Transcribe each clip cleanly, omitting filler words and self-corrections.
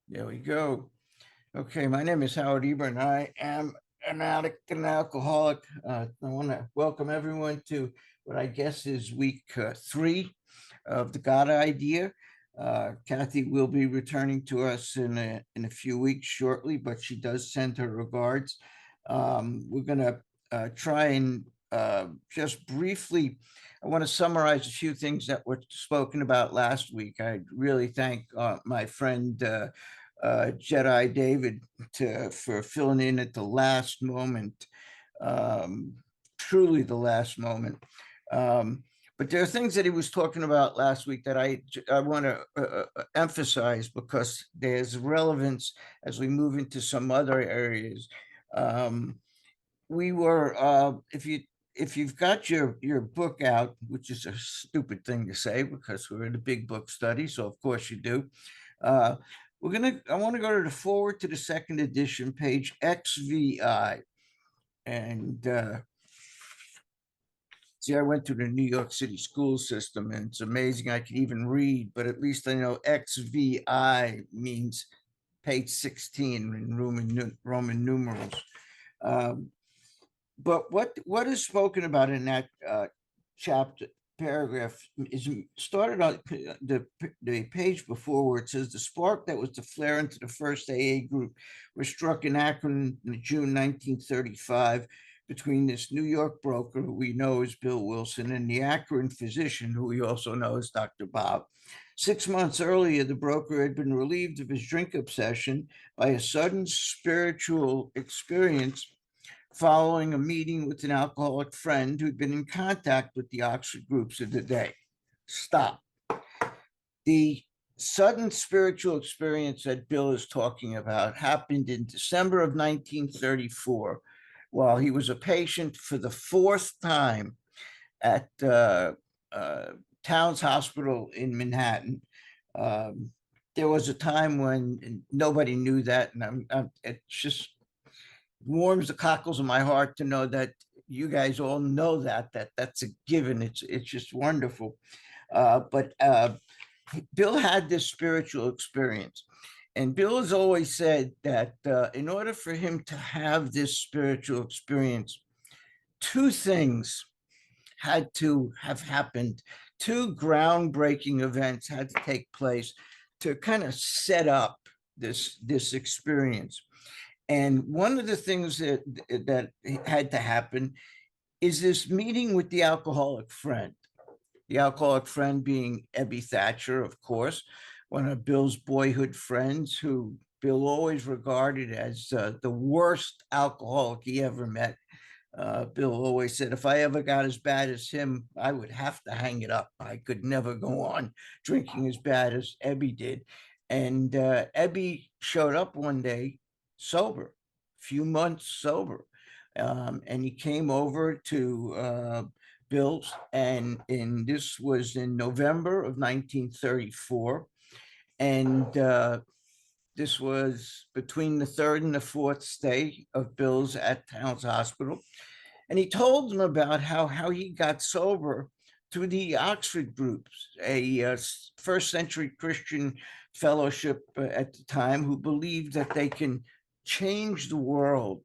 There we go. Okay, my name is Howard Eber, and I am an addict and alcoholic. I want to welcome everyone to what I guess is week three of the God Idea. Kathy will be returning to us in a few weeks shortly, but she does send her regards. We're going to try and just briefly. I want to summarize a few things that were spoken about last week. I really thank my friend Jedi David for filling in at the last moment, um, truly the last moment. Um, but there are things that he was talking about last week that I want to emphasize because there's relevance as we move into some other areas. Um, we were if you've got your book out, which is a stupid thing to say because we're in a big book study, so of course you do. Uh, I want to go to the forward to the second edition, page XVI, and see, I went through the New York City school system, and it's amazing I can even read. But at least I know XVI means page 16 in Roman numerals. Um, but what is spoken about in that chapter paragraph is started on the page before, where it says the spark that was to flare into the first AA group was struck in Akron in June 1935 between this New York broker, who we know as Bill Wilson, and the Akron physician, who we also know as Dr. Bob. 6 months earlier, the broker had been relieved of his drink obsession by a sudden spiritual experience following a meeting with an alcoholic friend who'd been in contact with the Oxford groups of the day. Stop. The sudden spiritual experience that Bill is talking about happened in December of 1934 while he was a patient for the fourth time at uh, Towns Hospital in Manhattan. Um, there was a time when nobody knew that, and it's just warms the cockles of my heart to know that you guys all know that's a given. It's just wonderful. But Bill had this spiritual experience, and Bill has always said that in order for him to have this spiritual experience, two things had to have happened. Two groundbreaking events had to take place to kind of set up this experience. And one of the things that had to happen is this meeting with the alcoholic friend. The alcoholic friend being Ebby Thatcher, of course, one of Bill's boyhood friends, who Bill always regarded as the worst alcoholic he ever met. Bill always said, if I ever got as bad as him, I would have to hang it up. I could never go on drinking as bad as Ebby did. And Ebby showed up one day sober, few months sober. And he came over to Bill's, and this was in November of 1934. And this was between the third and the fourth stay of Bill's at Towns Hospital. And he told them about how he got sober through the Oxford groups, a first century Christian fellowship at the time, who believed that they can change the world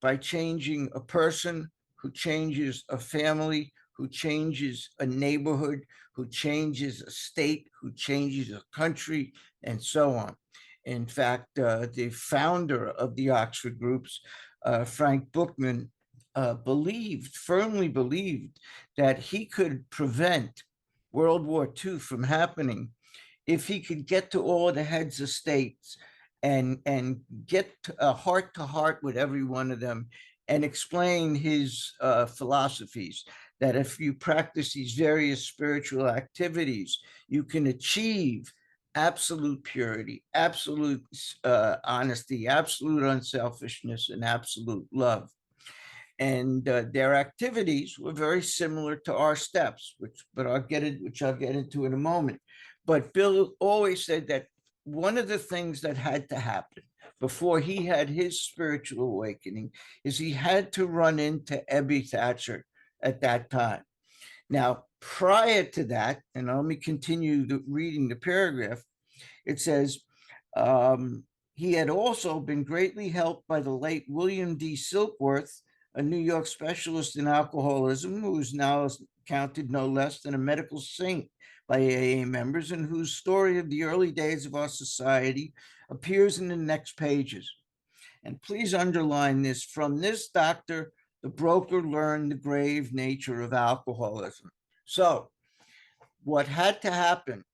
by changing a person, who changes a family, who changes a neighborhood, who changes a state, who changes a country, and so on. In fact, the founder of the Oxford groups, Frank Bookman, firmly believed that he could prevent World War II from happening if he could get to all the heads of states and get a heart to heart with every one of them and explain his philosophies, that if you practice these various spiritual activities, you can achieve absolute purity, absolute honesty, absolute unselfishness, and absolute love. And their activities were very similar to our steps, which I'll get into in a moment. But Bill always said that one of the things that had to happen before he had his spiritual awakening is he had to run into Ebby Thatcher at that time. Now, prior to that, and let me continue reading the paragraph, it says, He had also been greatly helped by the late William D. Silkworth, a New York specialist in alcoholism, who is now counted no less than a medical saint by AA members, and whose story of the early days of our society appears in the next pages. And please underline this: from this doctor, the broker learned the grave nature of alcoholism. So, what had to happen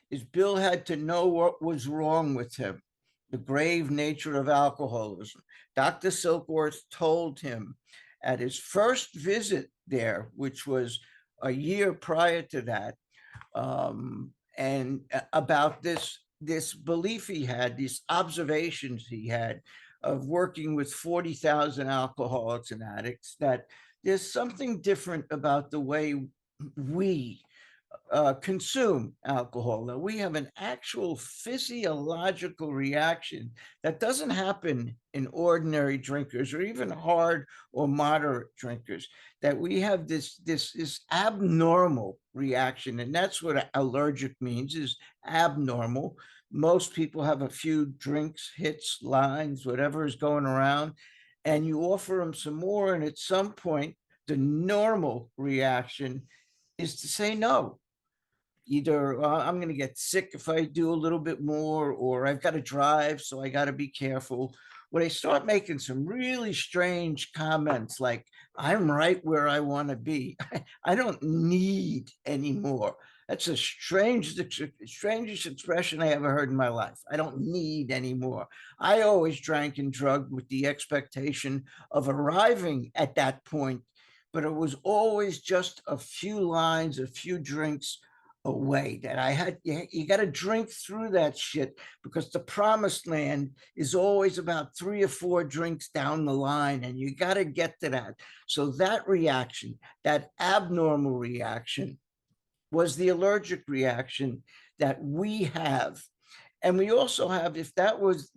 is Bill had to know what was wrong with him, the grave nature of alcoholism. Dr. Silkworth told him at his first visit there, which was a year prior to that, and about this belief he had, these observations he had of working with 40,000 alcoholics and addicts, that there's something different about the way we consume alcohol. Now, we have an actual physiological reaction that doesn't happen in ordinary drinkers or even hard or moderate drinkers, that we have this abnormal reaction. And that's what allergic means, is abnormal. Most people have a few drinks, hits, lines, whatever is going around, and you offer them some more. And at some point, the normal reaction is to say no. Either I'm going to get sick if I do a little bit more, or I've got to drive, so I got to be careful. When I start making some really strange comments like, I'm right where I want to be, I don't need anymore. That's the strangest expression I ever heard in my life. I don't need anymore. I always drank and drugged with the expectation of arriving at that point, but it was always just a few lines, a few drinks away, that I had. You got to drink through that shit, because the promised land is always about 3 or 4 drinks down the line, and you got to get to that. So that reaction, that abnormal reaction, was the allergic reaction that we have. And we also have, if that was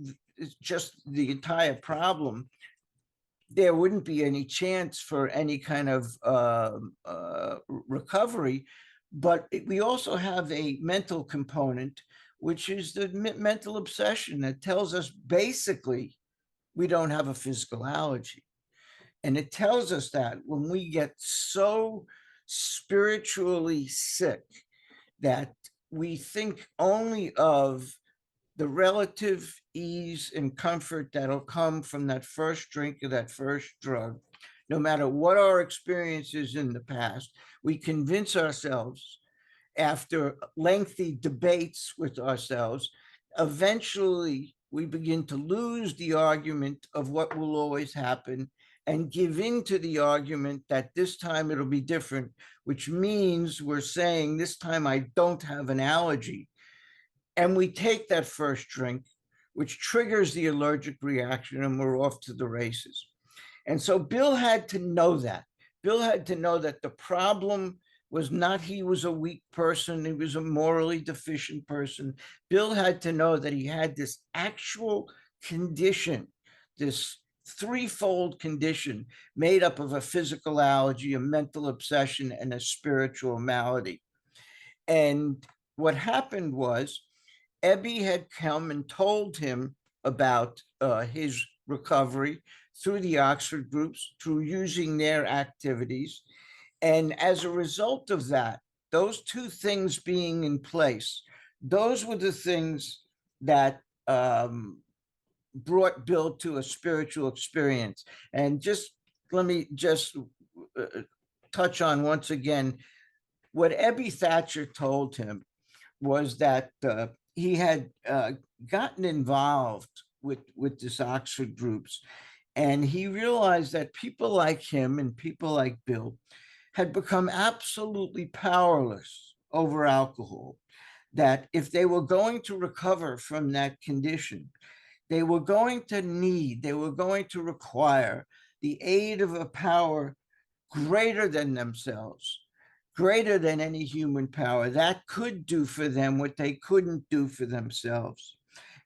just the entire problem, there wouldn't be any chance for any kind of recovery. But we also have a mental component, which is the mental obsession that tells us basically we don't have a physical allergy. And it tells us that when we get so spiritually sick that we think only of the relative ease and comfort that'll come from that first drink or that first drug, no matter what our experiences in the past, we convince ourselves, after lengthy debates with ourselves, eventually we begin to lose the argument of what will always happen and give in to the argument that this time it'll be different, which means we're saying this time I don't have an allergy. And we take that first drink, which triggers the allergic reaction, and we're off to the races. And so Bill had to know that. Bill had to know that the problem was not he was a weak person, he was a morally deficient person. Bill had to know that he had this actual condition, this threefold condition made up of a physical allergy, a mental obsession, and a spiritual malady. And what happened was, Ebby had come and told him about his recovery through the Oxford groups, through using their activities. And as a result of that, those two things being in place, those were the things that brought Bill to a spiritual experience. And just let me just touch on once again what Ebby Thatcher told him was that he had gotten involved with this Oxford groups, and he realized that people like him and people like Bill had become absolutely powerless over alcohol, that if they were going to recover from that condition, they were going to require the aid of a power greater than themselves, greater than any human power, that could do for them what they couldn't do for themselves.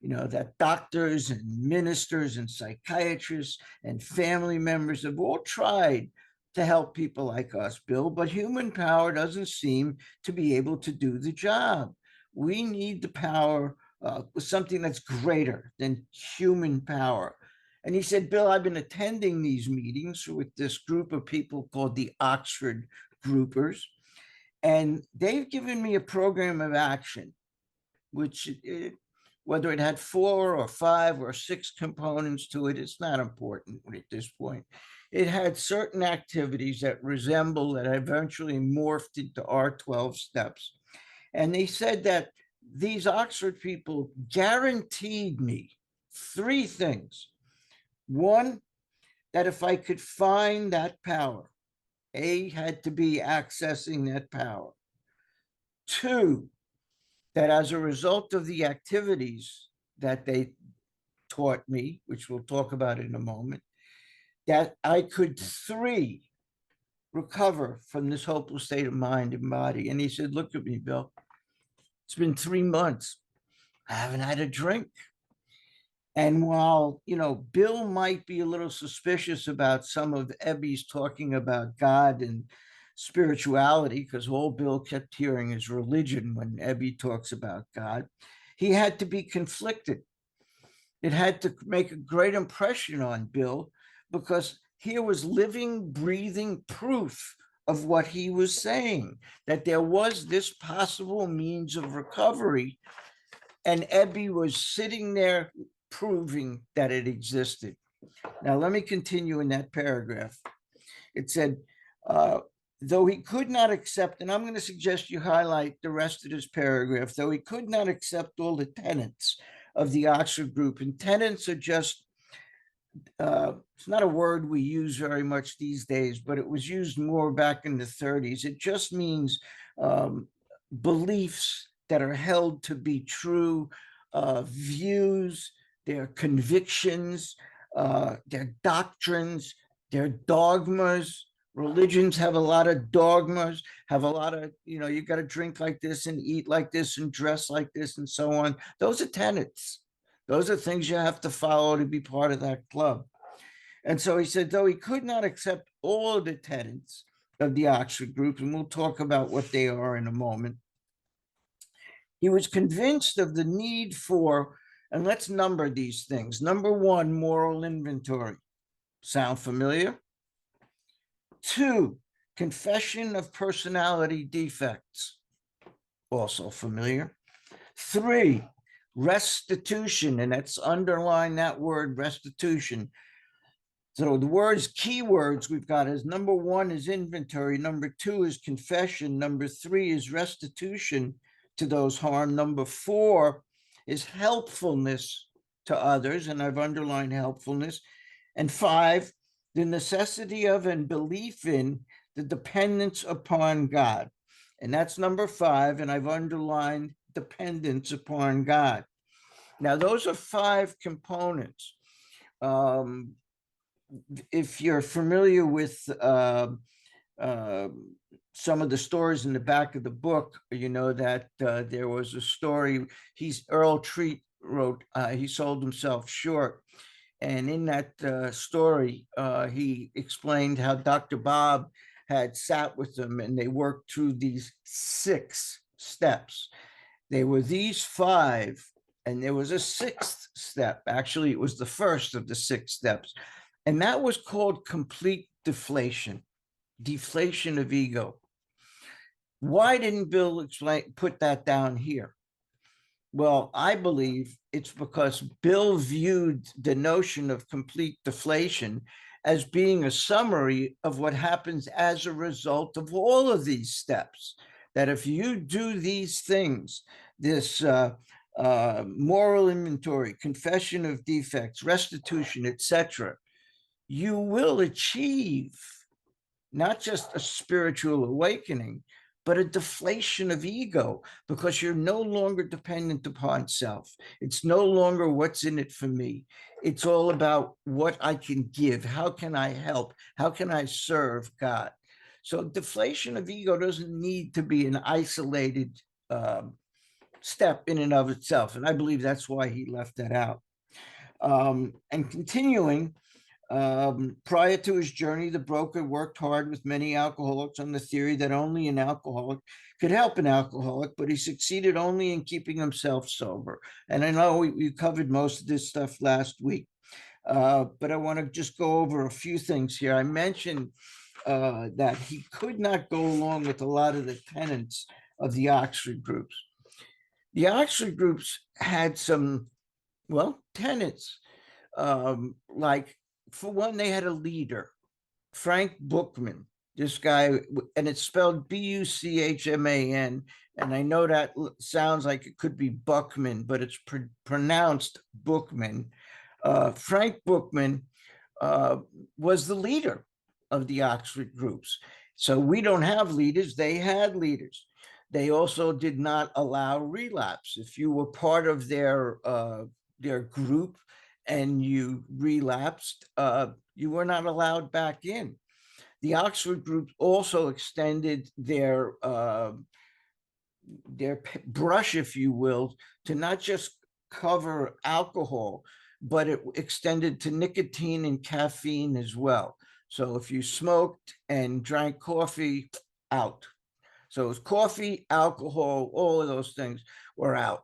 You know, that doctors and ministers and psychiatrists and family members have all tried to help people like us, Bill, but human power doesn't seem to be able to do the job. We need the power with something that's greater than human power. And he said, Bill, I've been attending these meetings with this group of people called the Oxford Groupers, and they've given me a program of action, which whether it had 4 or 5 or 6 components to it, it's not important at this point. It had certain activities that resemble, that eventually morphed into our 12 steps. And they said that these Oxford people guaranteed me 3 things. One, that if I could find that power, A had to be accessing that power. 2, that as a result of the activities that they taught me, which we'll talk about in a moment, that I could 3, recover from this hopeless state of mind and body. And he said, look at me, Bill. It's been 3 months. I haven't had a drink. And while, Bill might be a little suspicious about some of Ebby's talking about God and spirituality, because all Bill kept hearing is religion when Ebby talks about God, he had to be conflicted. It had to make a great impression on Bill, because here was living, breathing proof of what he was saying, that there was this possible means of recovery. And Ebby was sitting there proving that it existed. Now, let me continue in that paragraph. It said, though he could not accept, and I'm going to suggest you highlight the rest of this paragraph, though he could not accept all the tenets of the Oxford group, and tenets are just, it's not a word we use very much these days, but it was used more back in the 30s. It just means beliefs that are held to be true, views, their convictions, their doctrines, their dogmas. Religions have a lot of dogmas, have a lot of, you got to drink like this and eat like this and dress like this and so on. Those are tenets. Those are things you have to follow to be part of that club. And so he said, though he could not accept all the tenets of the Oxford group, and we'll talk about what they are in a moment, he was convinced of the need for, and let's number these things. Number 1, moral inventory. Sound familiar? 2, confession of personality defects. Also familiar. 3, restitution, and that's underline that word, restitution. So the words, keywords we've got is number 1 is inventory, number 2 is confession, number 3 is restitution to those harmed, number 4 is helpfulness to others, and I've underlined helpfulness, and 5, the necessity of and belief in the dependence upon God, and that's number 5, and I've underlined dependence upon God. Now, those are 5 components. If you're familiar with some of the stories in the back of the book, you know that there was a story. Earl Treat wrote, he sold himself short. And in that story, he explained how Dr. Bob had sat with them and they worked through these 6 steps. They were these 5, and there was a 6th step. Actually, it was the first of the 6 steps. And that was called complete deflation, deflation of ego. Why didn't Bill put that down here? Well, I believe it's because Bill viewed the notion of complete deflation as being a summary of what happens as a result of all of these steps. That if you do these things, this moral inventory, confession of defects, restitution, etc., you will achieve not just a spiritual awakening, but a deflation of ego, because you're no longer dependent upon self. It's no longer what's in it for me. It's all about what I can give. How can I help? How can I serve God? So deflation of ego doesn't need to be an isolated step in and of itself. And I believe that's why he left that out. And continuing, Prior to his journey, the broker worked hard with many alcoholics on the theory that only an alcoholic could help an alcoholic, but he succeeded only in keeping himself sober. And I know we covered most of this stuff last week, but I want to just go over a few things here. I mentioned that he could not go along with a lot of the tenets of the Oxford groups. The Oxford groups had some, well, tenets. Like, for one, they had a leader, Frank Bookman. This guy, and it's spelled Buchman, and I know that sounds like it could be Buckman, but it's pronounced Bookman. Frank Bookman was the leader of the Oxford groups. So we don't have leaders, they had leaders. They also did not allow relapse. If you were part of their group and you relapsed, you were not allowed back in. The Oxford group also extended their brush, if you will, to not just cover alcohol, but it extended to nicotine and caffeine as well. So if you smoked and drank coffee, out. So it was coffee, alcohol, all of those things were out.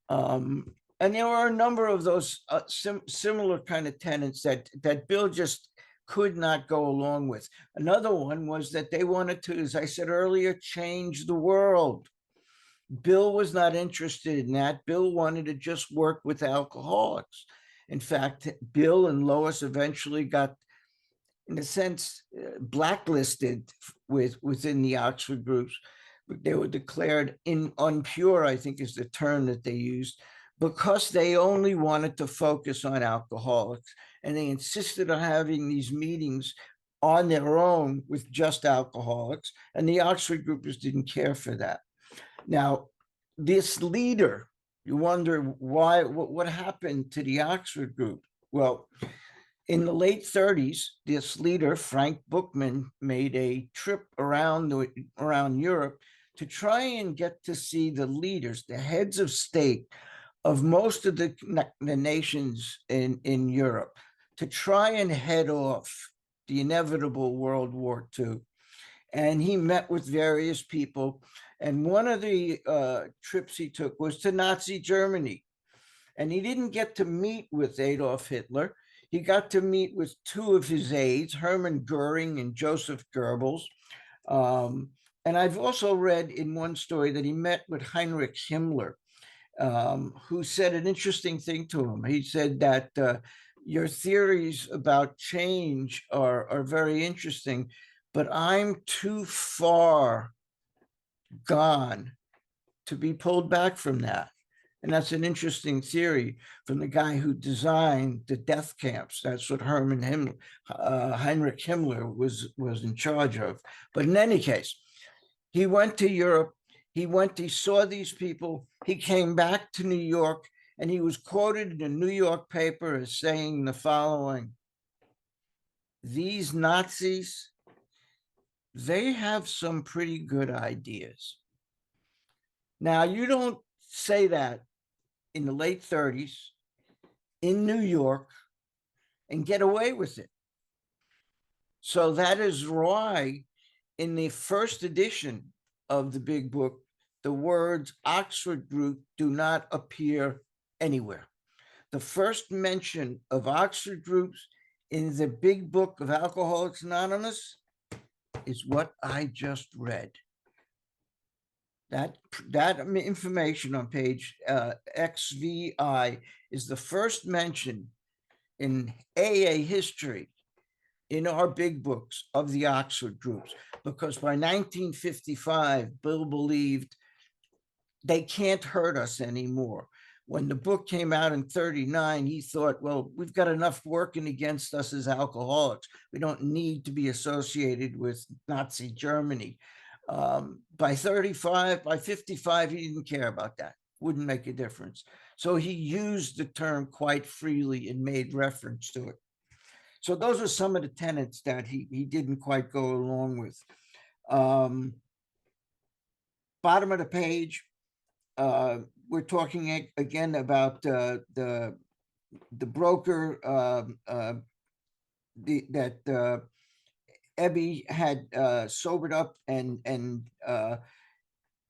And there were a number of those similar kind of tenets that Bill just could not go along with. Another one was that they wanted to, as I said earlier, change the world. Bill was not interested in that. Bill wanted to just work with alcoholics. In fact, Bill and Lois eventually got, in a sense, blacklisted within the Oxford groups. They were declared unpure, I think is the term that they used, because they only wanted to focus on alcoholics. And they insisted on having these meetings on their own with just alcoholics. And the Oxford groupers didn't care for that. Now, this leader, you wonder why, what happened to the Oxford group? Well, in the late 30s, this leader, Frank Bookman, made a trip around Europe to try and get to see the leaders, the heads of state of most of the nations in Europe, to try and head off the inevitable World War II. And he met with various people. And one of the trips he took was to Nazi Germany. And he didn't get to meet with Adolf Hitler. He got to meet with two of his aides, Hermann Goering and Joseph Goebbels. And I've also read in one story that he met with Heinrich Himmler, who said an interesting thing to him. He said that your theories about change are very interesting, but I'm too far gone to be pulled back from that. And that's an interesting theory from the guy who designed the death camps. That's what Heinrich Himmler was in charge of. But in any case, he went to Europe. He saw these people. He came back to New York, and he was quoted in a New York paper as saying the following: "These Nazis, they have some pretty good ideas." Now, you don't say that in the late 30s in New York and get away with it. So that is why in the first edition of the big book, the words Oxford group do not appear anywhere. The first mention of Oxford groups in the big book of Alcoholics Anonymous is what I just read. That information on page XVI is the first mention in AA history in our big books of the Oxford groups, because by 1955, Bill believed they can't hurt us anymore. When the book came out in 39, he thought, well, we've got enough working against us as alcoholics. We don't need to be associated with Nazi Germany. By 35, by 55, he didn't care about that. Wouldn't make a difference. So he used the term quite freely and made reference to it. So those are some of the tenets that he didn't quite go along with. Bottom of the page, we're talking again about the broker Ebby had sobered up, and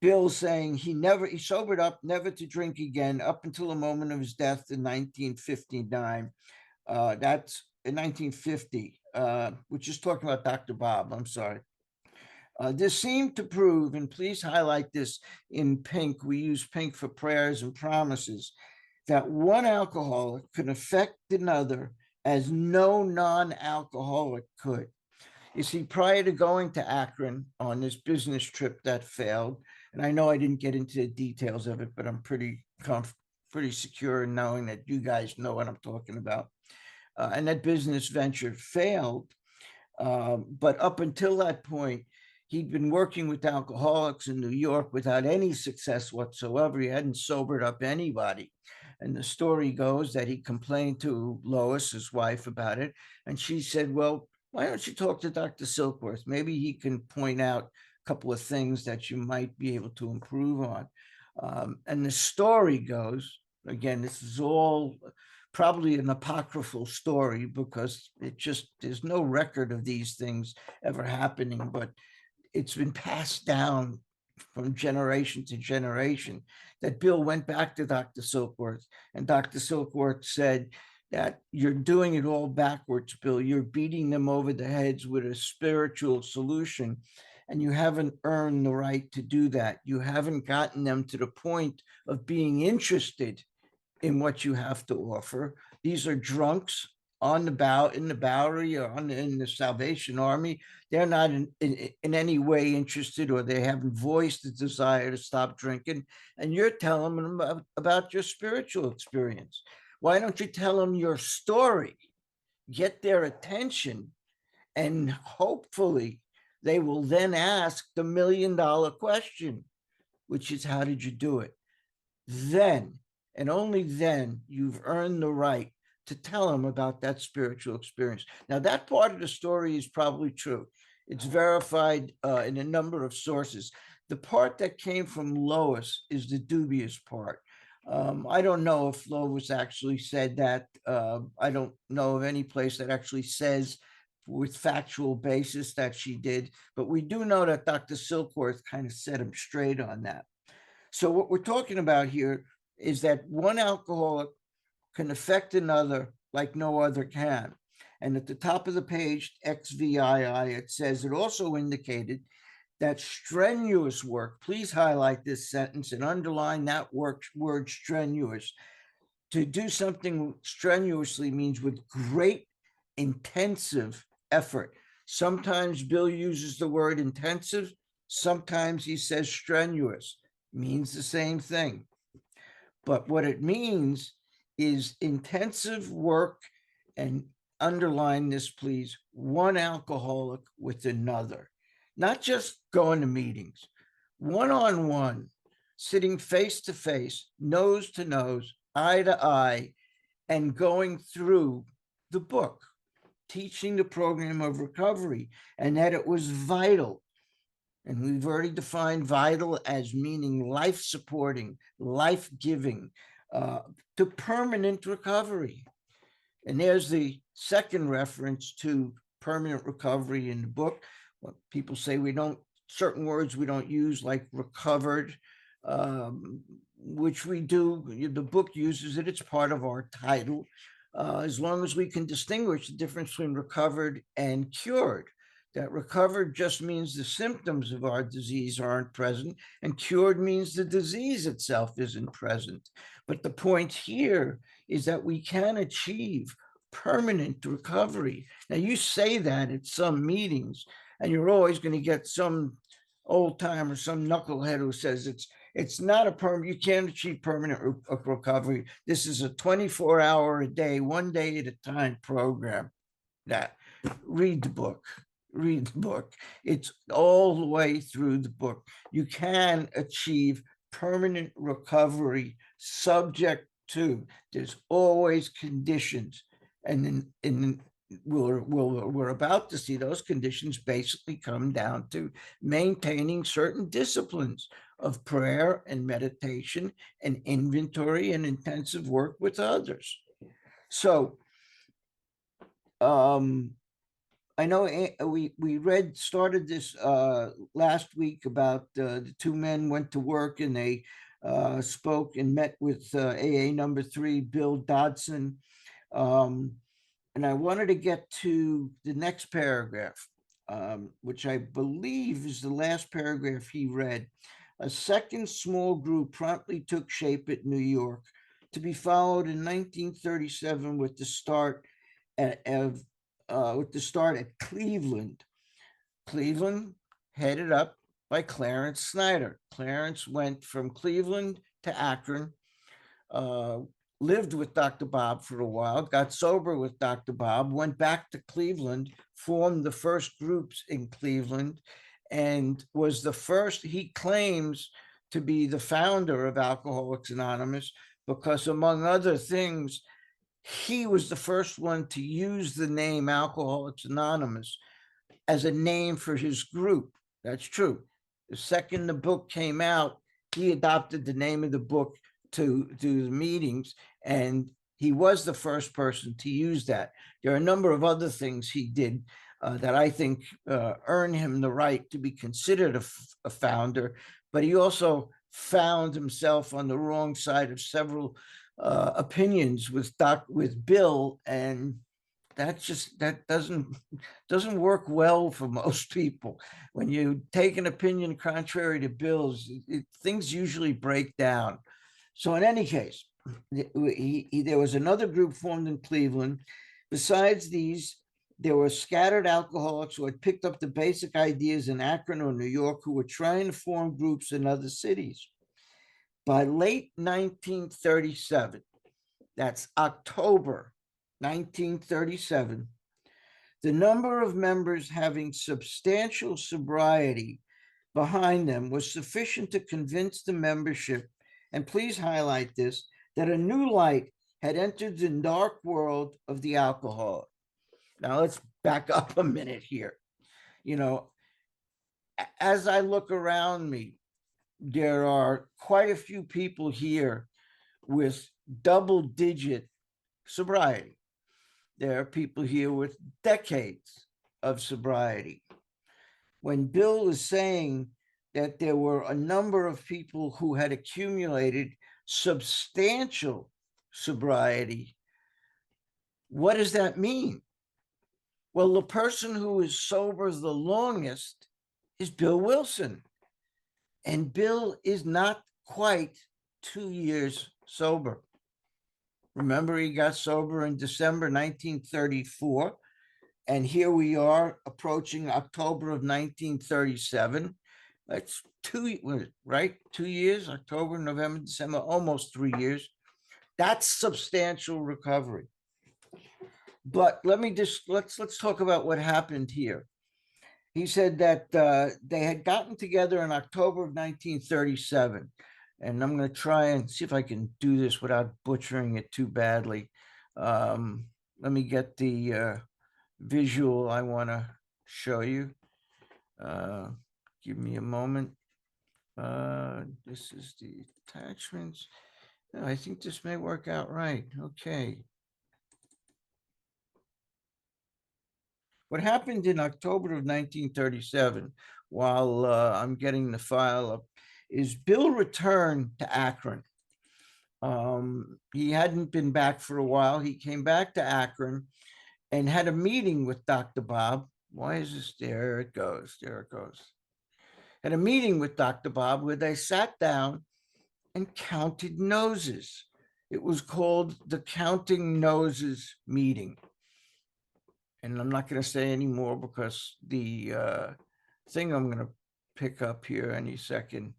Bill saying he sobered up, never to drink again up until the moment of his death in 1959. That's in 1950, which is talking about Dr. Bob. I'm sorry. This seemed to prove, and please highlight this in pink, we use pink for prayers and promises, that one alcoholic can affect another as no non-alcoholic could. You see, prior to going to Akron on this business trip that failed, and I know I didn't get into the details of it, but I'm pretty secure in knowing that you guys know what I'm talking about. And that business venture failed. But up until that point, he'd been working with alcoholics in New York without any success whatsoever. He hadn't sobered up anybody. And the story goes that he complained to Lois, his wife, about it. And she said, well, why don't you talk to Dr. Silkworth? Maybe he can point out a couple of things that you might be able to improve on. And the story goes, again, this is all probably an apocryphal story because there's no record of these things ever happening, but it's been passed down from generation to generation, that Bill went back to Dr. Silkworth, and Dr. Silkworth said that you're doing it all backwards, Bill. You're beating them over the heads with a spiritual solution, and you haven't earned the right to do that. You haven't gotten them to the point of being interested in what you have to offer. These are drunks on the in the Bowery or in the Salvation Army. They're not in any way interested, or they haven't voiced the desire to stop drinking. And you're telling them about your spiritual experience. Why don't you tell them your story? Get their attention, and hopefully they will then ask the $1 million question, which is, how did you do it? Then, and only then, you've earned the right to tell them about that spiritual experience. Now, that part of the story is probably true. It's verified in a number of sources. The part that came from Lois is the dubious part. I don't know if Lois actually said that. I don't know of any place that actually says with factual basis that she did, but we do know that Dr. Silkworth kind of set him straight on that. So what we're talking about here is that one alcoholic can affect another like no other can. And at the top of the page, XVII, it says it also indicated that strenuous work, please highlight this sentence and underline that word strenuous. To do something strenuously means with great intensive effort. Sometimes Bill uses the word intensive, sometimes he says strenuous, means the same thing. But what it means is intensive work, and underline this, please, one alcoholic with another, not just going to meetings, one-on-one, sitting face to face, nose to nose, eye to eye, and going through the book, teaching the program of recovery, and that it was vital. And we've already defined vital as meaning life-supporting, life-giving, to permanent recovery. And there's the second reference to permanent recovery in the book. People say certain words we don't use, like recovered, which we do. The book uses it. It's part of our title, as long as we can distinguish the difference between recovered and cured. That recovered just means the symptoms of our disease aren't present, and cured means the disease itself isn't present. But the point here is that we can achieve permanent recovery. Now, you say that at some meetings, and you're always going to get some old timer, some knucklehead who says it's not a you can't achieve permanent recovery. This is a 24-hour a day, one day at a time program. That, read the book. Read the book. It's all the way through the book. You can achieve permanent recovery, subject to, there's always conditions. And then we're about to see those conditions basically come down to maintaining certain disciplines of prayer and meditation and inventory and intensive work with others. So I know we started this last week about the two men went to work and they spoke and met with AA number 3, Bill Dodson. Um, and I wanted to get to the next paragraph, which I believe is the last paragraph he read. A second small group promptly took shape at New York, to be followed in 1937 with the start at Cleveland. Cleveland, headed up by Clarence Snyder. Clarence went from Cleveland to Akron, uh, lived with Dr. Bob for a while, got sober with Dr. Bob, went back to Cleveland, formed the first groups in Cleveland, and was the first, he claims, to be the founder of Alcoholics Anonymous, because among other things, he was the first one to use the name Alcoholics Anonymous as a name for his group. That's true. The second the book came out, he adopted the name of the book to do the meetings, and he was the first person to use that. There are a number of other things he did that I think earn him the right to be considered a founder, but he also found himself on the wrong side of several opinions with Bill, and that doesn't work well for most people. When you take an opinion contrary to Bill's, things usually break down. So in any case, there was another group formed in Cleveland. Besides these, there were scattered alcoholics who had picked up the basic ideas in Akron or New York, who were trying to form groups in other cities. By late 1937, that's October 1937, the number of members having substantial sobriety behind them was sufficient to convince the membership, and please highlight this, that a new light had entered the dark world of the alcoholic. Now let's back up a minute here. You know, as I look around me, there are quite a few people here with double-digit sobriety. There are people here with decades of sobriety. When Bill is saying that there were a number of people who had accumulated substantial sobriety, what does that mean? Well, the person who is sober the longest is Bill Wilson. And Bill is not quite 2 years sober. Remember, he got sober in December 1934. And here we are approaching October of 1937. That's right? 2 years, October, November, December, almost 3 years. That's substantial recovery. But let's talk about what happened here. He said that they had gotten together in October of 1937. And I'm going to try and see if I can do this without butchering it too badly. Let me get the visual I want to show you. Give me a moment. This is the attachments. I think this may work out right. Okay. What happened in October of 1937, while I'm getting the file up, is Bill returned to Akron. He hadn't been back for a while. He came back to Akron and had a meeting with Dr. Bob. Why is this? There it goes. There it goes. Had a meeting with Dr. Bob where they sat down and counted noses. It was called the Counting Noses meeting. And I'm not going to say any more because the thing I'm going to pick up here any second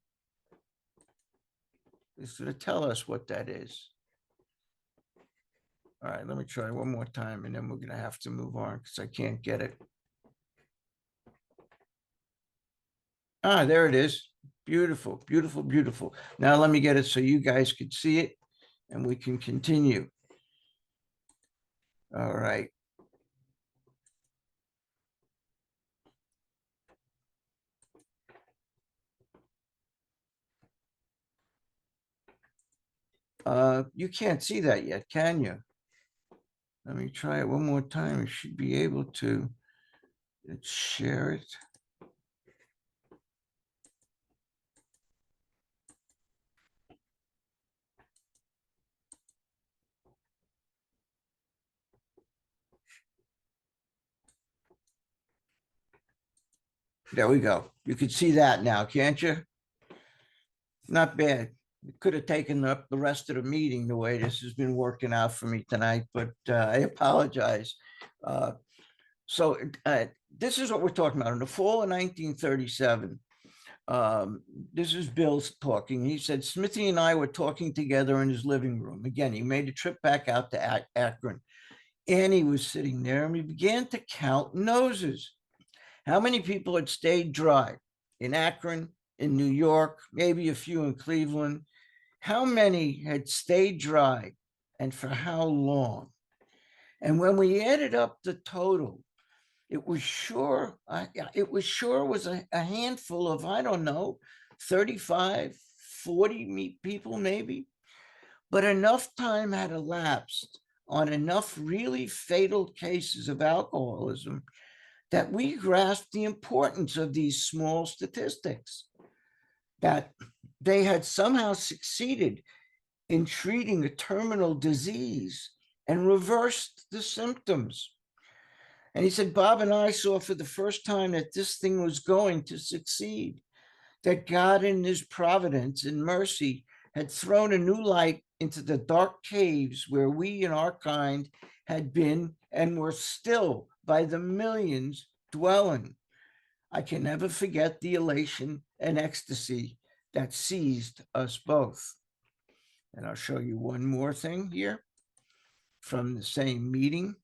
is going to tell us what that is. All right, let me try one more time and then we're going to have to move on because I can't get it. Ah, there it is. Beautiful, beautiful, beautiful. Now let me get it so you guys could see it and we can continue. All right. You can't see that yet, can you? Let me try it one more time. I should be able to share it. There we go. You can see that now, can't you? Not bad. It could have taken up the rest of the meeting the way this has been working out for me tonight, but I apologize. Uh, so this is what we're talking about. In the fall of 1937, this is Bill talking. He said, Smithy and I were talking together in his living room. Again, he made a trip back out to Akron. Annie was sitting there and we began to count noses. How many people had stayed dry in Akron, in New York, maybe a few in Cleveland? How many had stayed dry and for how long? And when we added up the total, it was sure was a handful of, I don't know, 35, 40 people maybe. But enough time had elapsed on enough really fatal cases of alcoholism that we grasped the importance of these small statistics, that they had somehow succeeded in treating a terminal disease and reversed the symptoms. And he said, Bob and I saw for the first time that this thing was going to succeed, that God in his providence and mercy had thrown a new light into the dark caves where we and our kind had been and were still by the millions dwelling. I can never forget the elation and ecstasy that seized us both. And I'll show you one more thing here from the same meeting.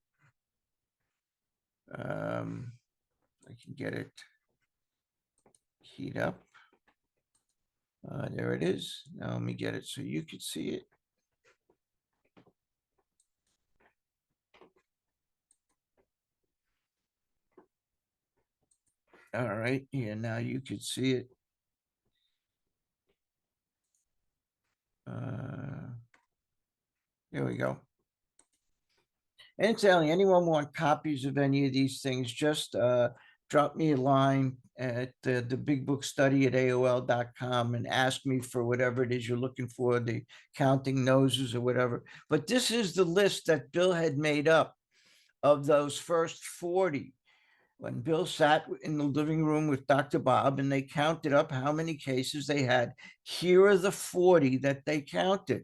I can get it keyed up. There it is. Now let me get it so you could see it. All right, yeah, now you could see it. There we go. And incidentally, anyone want copies of any of these things, just drop me a line at the big book study at AOL.com and ask me for whatever it is you're looking for, the counting noses or whatever. But this is the list that Bill had made up of those first 40. When Bill sat in the living room with Dr. Bob and they counted up how many cases they had, here are the 40 that they counted.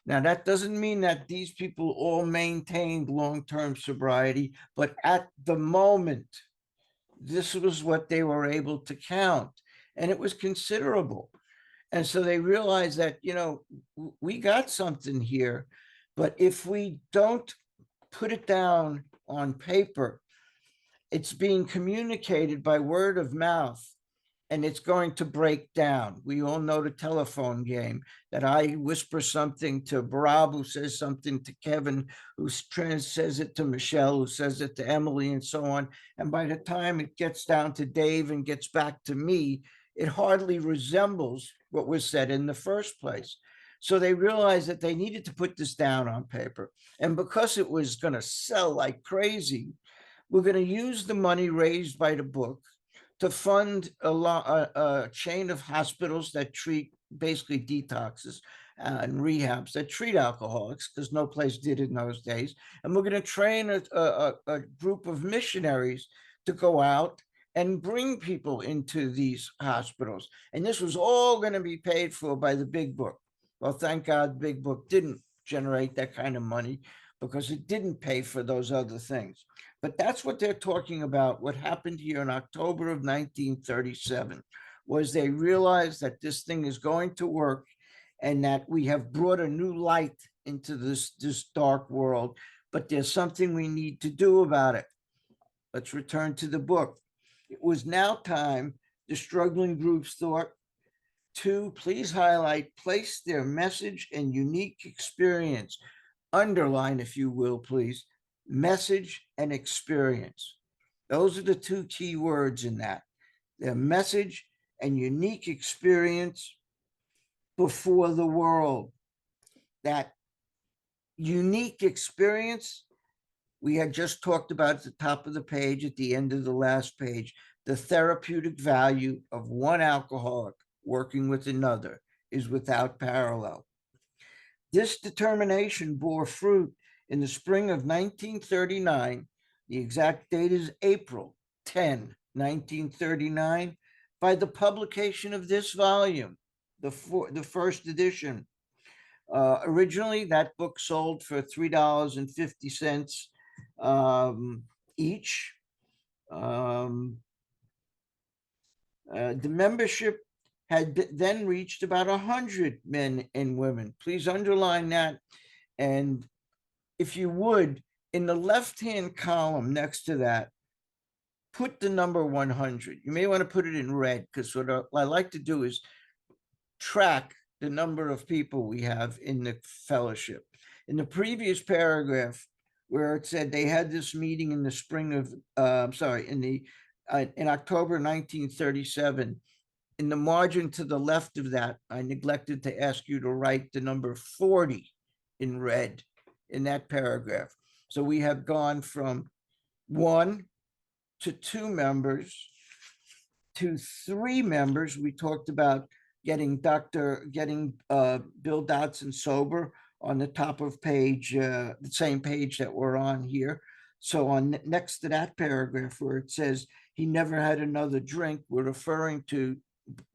Now, that doesn't mean that these people all maintained long-term sobriety, but at the moment, this was what they were able to count, and it was considerable. And so they realized that, we got something here, but if we don't put it down on paper, it's being communicated by word of mouth and it's going to break down. We all know the telephone game, that I whisper something to Rob, who says something to Kevin, who says it to Michelle, who says it to Emily, and so on. And by the time it gets down to Dave and gets back to me, it hardly resembles what was said in the first place. So they realized that they needed to put this down on paper. And because it was going to sell like crazy, we're going to use the money raised by the book to fund a chain of hospitals that treat basically detoxes and rehabs that treat alcoholics, because no place did in those days. And we're going to train a group of missionaries to go out and bring people into these hospitals. And this was all going to be paid for by the big book. Well, thank God, big book didn't generate that kind of money because it didn't pay for those other things. But that's what they're talking about. What happened here in October of 1937 was they realized that this thing is going to work and that we have brought a new light into this dark world, but there's something we need to do about it. Let's return to the book. It was now time, the struggling groups thought, to please highlight, place their message and unique experience, underline, if you will, please, message and experience. Those are the two key words in that. Their message and unique experience before the world. That unique experience We had just talked about at the top of the page, at the end of the last page, the therapeutic value of one alcoholic working with another is without parallel. This determination bore fruit in the spring of 1939. The exact date is April 10, 1939, by the publication of this volume, the first edition. Originally, that book sold for $3.50 each. The membership had then reached about 100 men and women. Please underline that. And if you would, in the left-hand column next to that, put the number 100. You may want to put it in red, because what I like to do is track the number of people we have in the fellowship. In the previous paragraph, where it said they had this meeting in the spring of, in October 1937, in the margin to the left of that, I neglected to ask you to write the number 40 in red in that paragraph. So we have gone from 1 to 2 members to 3 members. We talked about getting Bill Dotson sober on the top of page, the same page that we're on here. So on next to that paragraph where it says he never had another drink, we're referring to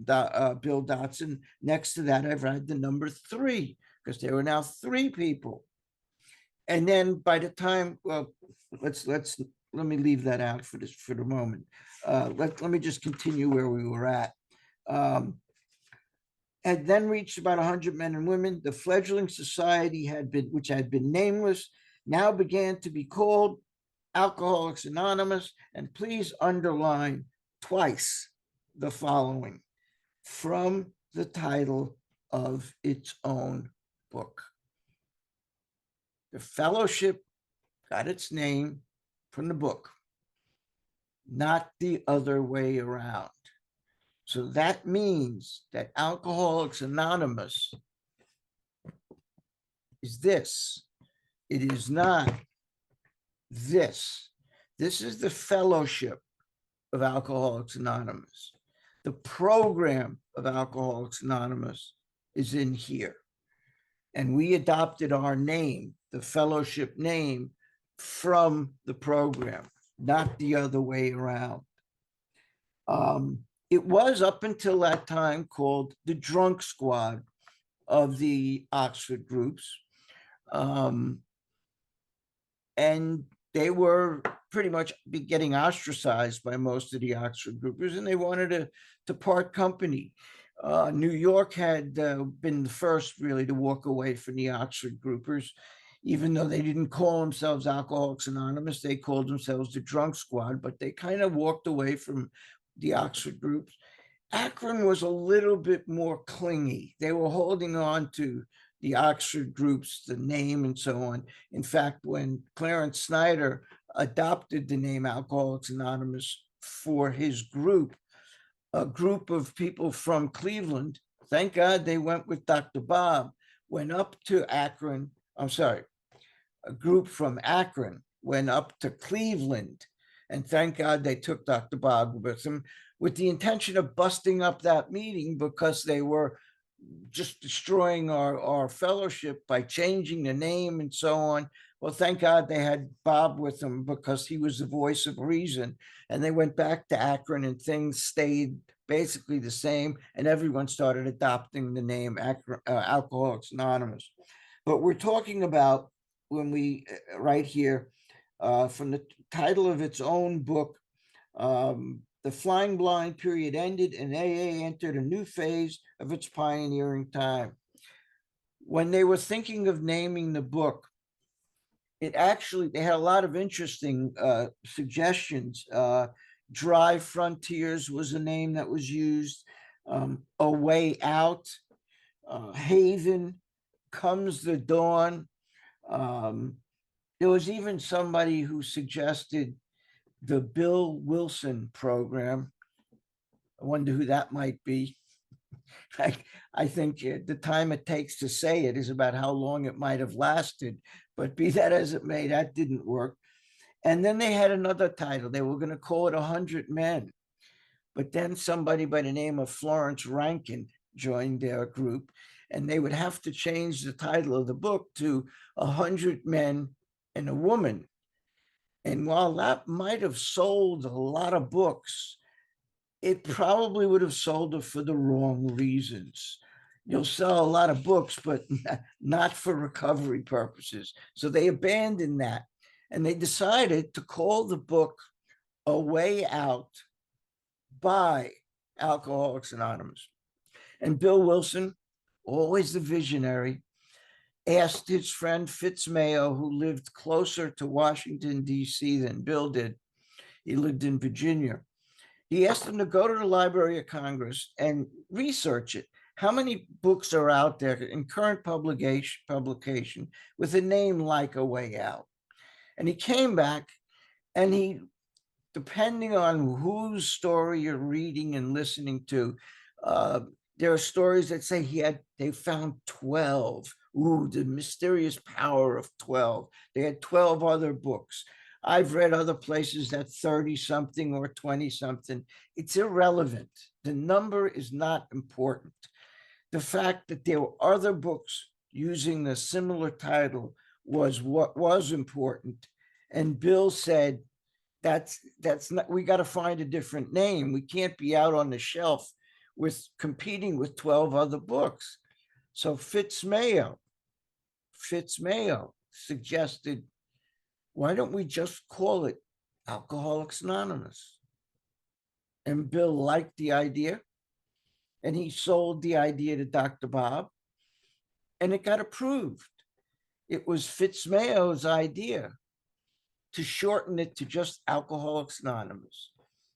Bill Dotson. Next to that, I've had the number 3, because there were now 3 people. And then by the time, well, let me leave that out for the moment. Let me just continue where we were at. Had then reached about 100 men and women. The fledgling society which had been nameless, now began to be called Alcoholics Anonymous. And please underline twice the following: from the title of its own book. The fellowship got its name from the book, not the other way around. So that means that Alcoholics Anonymous is this. It is not this. This is the fellowship of Alcoholics Anonymous. The program of Alcoholics Anonymous is in here. And we adopted our name, the fellowship name, from the program, not the other way around. It was up until that time called the Drunk Squad of the Oxford groups. And they were pretty much getting ostracized by most of the Oxford groupers, and they wanted to part company. New York had been the first really to walk away from the Oxford groupers. Even though they didn't call themselves Alcoholics Anonymous, they called themselves the Drunk Squad, but they kind of walked away from the Oxford groups. Akron was a little bit more clingy. They were holding on to the Oxford groups, the name and so on. In fact, when Clarence Snyder adopted the name Alcoholics Anonymous for his group, a group of people from Cleveland, thank God they went with Dr. Bob, went up to Akron. A group from Akron went up to Cleveland, and thank God they took Dr. Bob with them, with the intention of busting up that meeting, because they were just destroying our fellowship by changing the name and so on. Well, thank God they had Bob with them, because he was the voice of reason. And they went back to Akron, and things stayed basically the same, and everyone started adopting the name Alcoholics Anonymous. But we're talking about, when we right here, from the title of its own book, the flying blind period ended and AA entered a new phase of its pioneering time. When they were thinking of naming the book, they had a lot of interesting suggestions. Dry Frontiers was a name that was used. A Way Out, Haven, Comes the Dawn. There was even somebody who suggested the Bill Wilson program. I wonder who that might be. I think the time it takes to say it is about how long it might have lasted, but be that as it may, that didn't work. And then they had another title. They were going to call it 100 Men. But then somebody by the name of Florence Rankin joined their group, and they would have to change the title of the book to 100 Men and a Woman. And while that might have sold a lot of books, it probably would have sold it for the wrong reasons. You'll sell a lot of books, but not for recovery purposes. So they abandoned that, and they decided to call the book A Way Out by Alcoholics Anonymous. And Bill Wilson, always the visionary, asked his friend Fitz Mayo, who lived closer to Washington, D.C. than Bill did. He lived in Virginia. He asked him to go to the Library of Congress and research it. How many books are out there in current publication with a name like A Way Out? And he came back, and he, depending on whose story you're reading and listening to, there are stories that say they found 12. Ooh, the mysterious power of 12. They had 12 other books. I've read other places that 30 something or 20 something. It's irrelevant. The number is not important. The fact that there were other books using the similar title was what was important. And Bill said, that's not, we got to find a different name. We can't be out on the shelf with competing with 12 other books. So Fitz Mayo suggested, why don't we just call it Alcoholics Anonymous? And Bill liked the idea, and he sold the idea to Dr. Bob, and it got approved. It was Fitz Mayo's idea to shorten it to just Alcoholics Anonymous.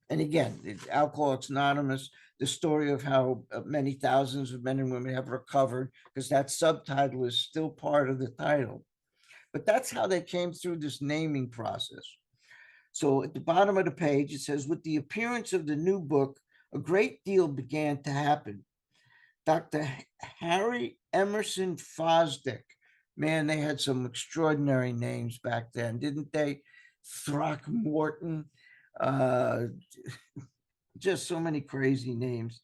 And again, Alcoholics Anonymous, the story of how many thousands of men and women have recovered, because that subtitle is still part of the title. But that's how they came through this naming process. So at the bottom of the page, it says, with the appearance of the new book, a great deal began to happen. Dr. Harry Emerson Fosdick, man, they had some extraordinary names back then, didn't they? Throckmorton, just so many crazy names.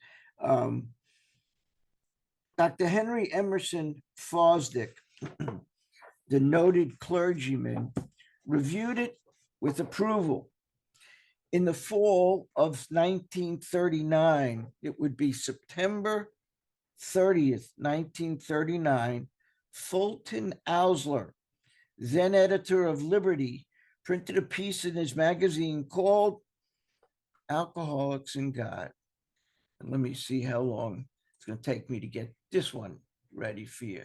Dr. Henry Emerson Fosdick, the noted clergyman, reviewed it with approval. In the fall of 1939, it would be September 30th, 1939, Fulton Ausler, then editor of Liberty, printed a piece in his magazine called Alcoholics and God. And let me see how long it's going to take me to get this one ready for you.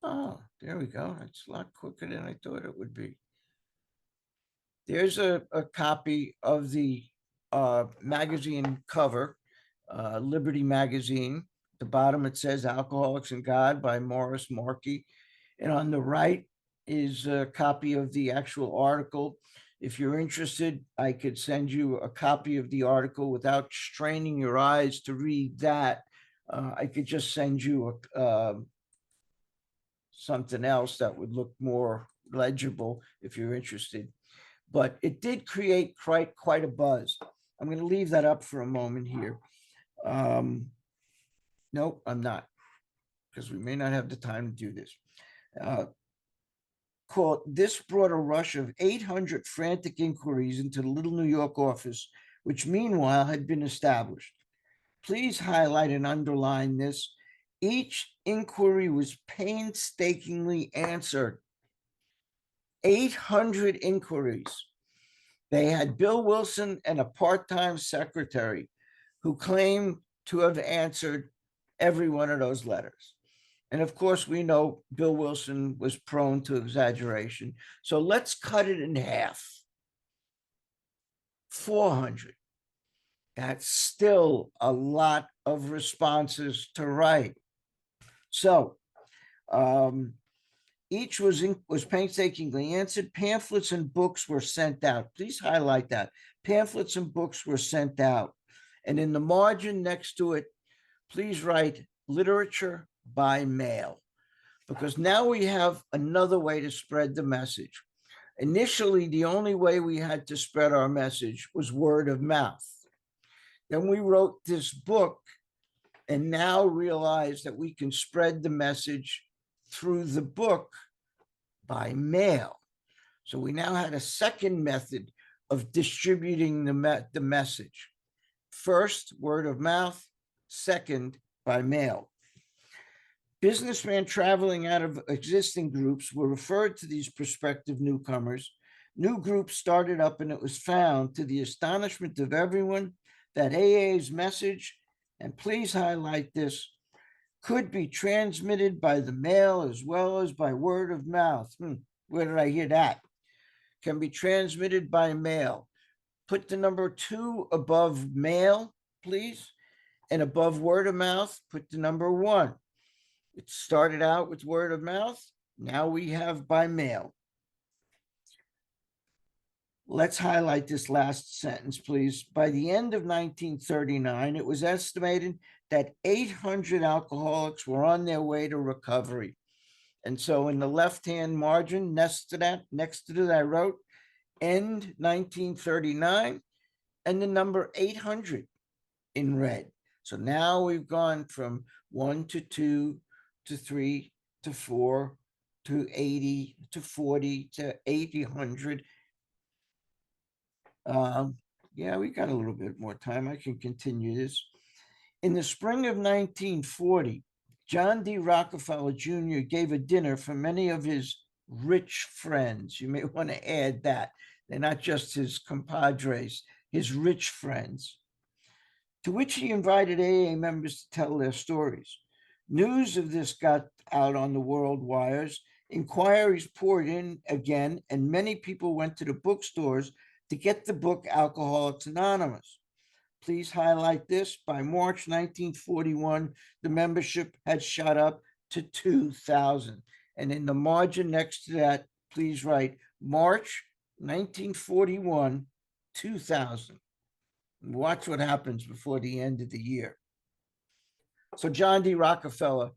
Oh, there we go. It's a lot quicker than I thought it would be. There's a copy of the magazine cover, Liberty Magazine. At the bottom, it says Alcoholics and God by Morris Markey. And on the right is a copy of the actual article. If you're interested, I could send you a copy of the article without straining your eyes to read that. I could just send you something else that would look more legible if you're interested. But it did create quite a buzz. I'm going to leave that up for a moment here. Nope, I'm not, because we may not have the time to do this. Quote, this brought a rush of 800 frantic inquiries into the Little New York office, which meanwhile had been established. Please highlight and underline this. Each inquiry was painstakingly answered. 800 inquiries. They had Bill Wilson and a part-time secretary who claimed to have answered every one of those letters. And of course, we know Bill Wilson was prone to exaggeration. So let's cut it in half. 400. That's still a lot of responses to write. So Each was painstakingly answered. Pamphlets and books were sent out. Please highlight that. Pamphlets and books were sent out. And in the margin next to it, please write literature by mail, because now we have another way to spread the message. Initially, the only way we had to spread our message was word of mouth. Then we wrote this book and now realize that we can spread the message through the book by mail. So we now had a second method of distributing the message. First, word of mouth. Second, by mail. Businessmen traveling out of existing groups were referred to these prospective newcomers. New groups started up, and it was found, to the astonishment of everyone, that AA's message, and please highlight this, could be transmitted by the mail as well as by word of mouth. Where did I hear that? Can be transmitted by mail. Put the number 2 above mail, please, and above word of mouth, put the number 1. It started out with word of mouth. Now we have by mail. Let's highlight this last sentence, please. By the end of 1939, it was estimated that 800 alcoholics were on their way to recovery. And so in the left-hand margin, next to that, I wrote end 1939 and the number 800 in red. So now we've gone from 1 to 2 to 3 to 4 to 80 to 40 to 800. Yeah, we got a little bit more time. I can continue this. In the spring of 1940, John D. Rockefeller Jr. gave a dinner for many of his rich friends. You may want to add that. They're not just his compadres, his rich friends, to which he invited AA members to tell their stories. News of this got out on the world wires. Inquiries poured in again, and many people went to the bookstores to get the book Alcoholics Anonymous. Please highlight this. By March 1941, the membership had shot up to 2,000. And in the margin next to that, please write March 1941, 2,000. Watch what happens before the end of the year. So John D. Rockefeller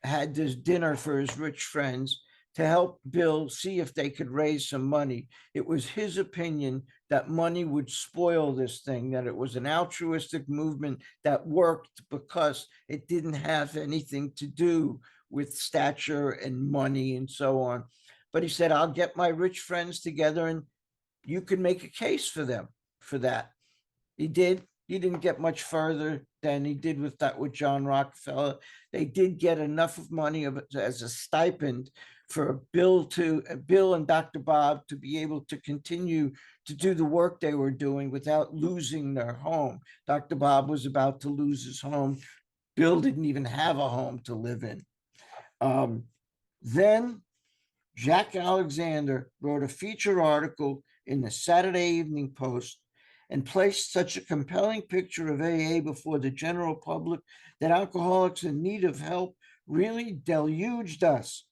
had this dinner for his rich friends to help Bill see if they could raise some money. It was his opinion that money would spoil this thing, that it was an altruistic movement that worked because it didn't have anything to do with stature and money and so on. But he said, I'll get my rich friends together and you can make a case for them for that. He did. He didn't get much further than he did with John Rockefeller. They did get enough of money as a stipend for Bill and Dr. Bob to be able to continue to do the work they were doing without losing their home. Dr. Bob was about to lose his home. Bill didn't even have a home to live in. Then Jack Alexander wrote a feature article in the Saturday Evening Post and placed such a compelling picture of AA before the general public that alcoholics in need of help really deluged us.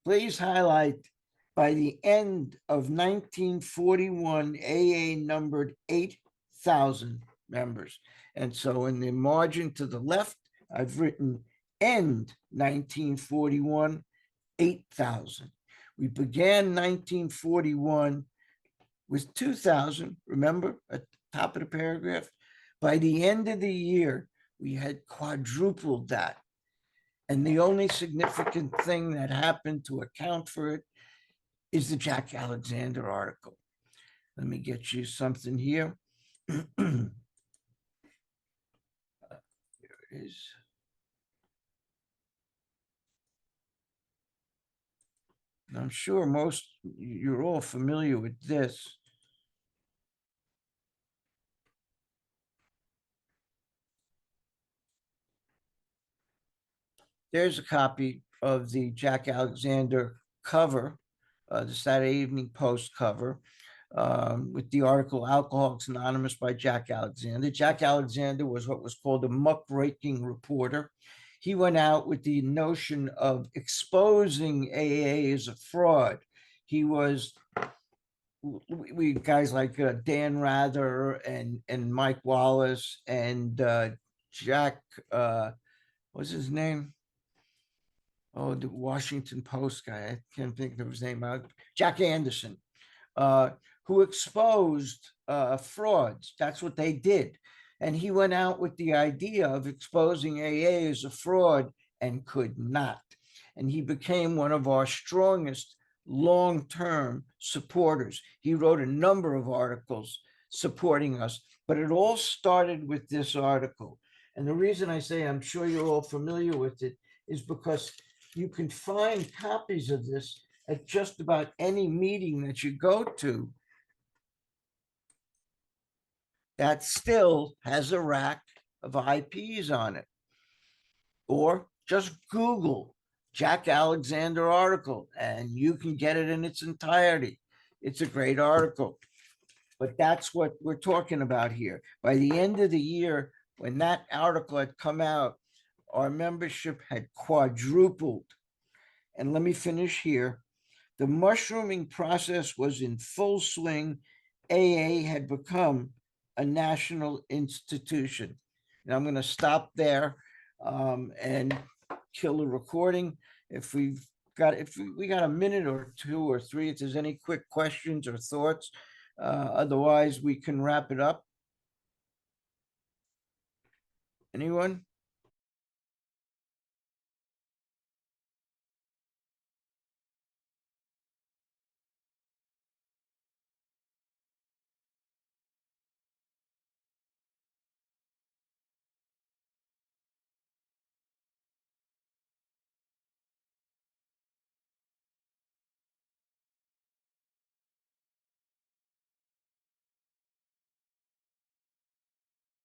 Please highlight, by the end of 1941, AA numbered 8,000 members. And so in the margin to the left, I've written end 1941, 8,000. We began 1941 with 2,000, remember, at the top of the paragraph. By the end of the year, we had quadrupled that. And the only significant thing that happened to account for it is the Jack Alexander article. Let me get you something here. Here it is. And I'm sure you're all familiar with this. There's a copy of the Jack Alexander cover, the Saturday Evening Post cover, with the article Alcoholics Anonymous by Jack Alexander. Jack Alexander was what was called a muckraking reporter. He went out with the notion of exposing AA as a fraud. He was we guys like Dan Rather and Mike Wallace and Jack what's his name? Oh, the Washington Post guy. I can't think of his name. Jack Anderson, uh, who exposed frauds. That's what they did. And he went out with the idea of exposing AA as a fraud and could not. And he became one of our strongest long-term supporters. He wrote a number of articles supporting us, but it all started with this article. And the reason I say I'm sure you're all familiar with it is because you can find copies of this at just about any meeting that you go to that still has a rack of IPs on it. Or just Google Jack Alexander article and you can get it in its entirety. It's a great article. But that's what we're talking about here. By the end of the year, when that article had come out, our membership had quadrupled. And let me finish here. The mushrooming process was in full swing. AA had become a national institution. And I'm going to stop there and kill the recording. If we got a minute or two or three, if there's any quick questions or thoughts, otherwise we can wrap it up. Anyone?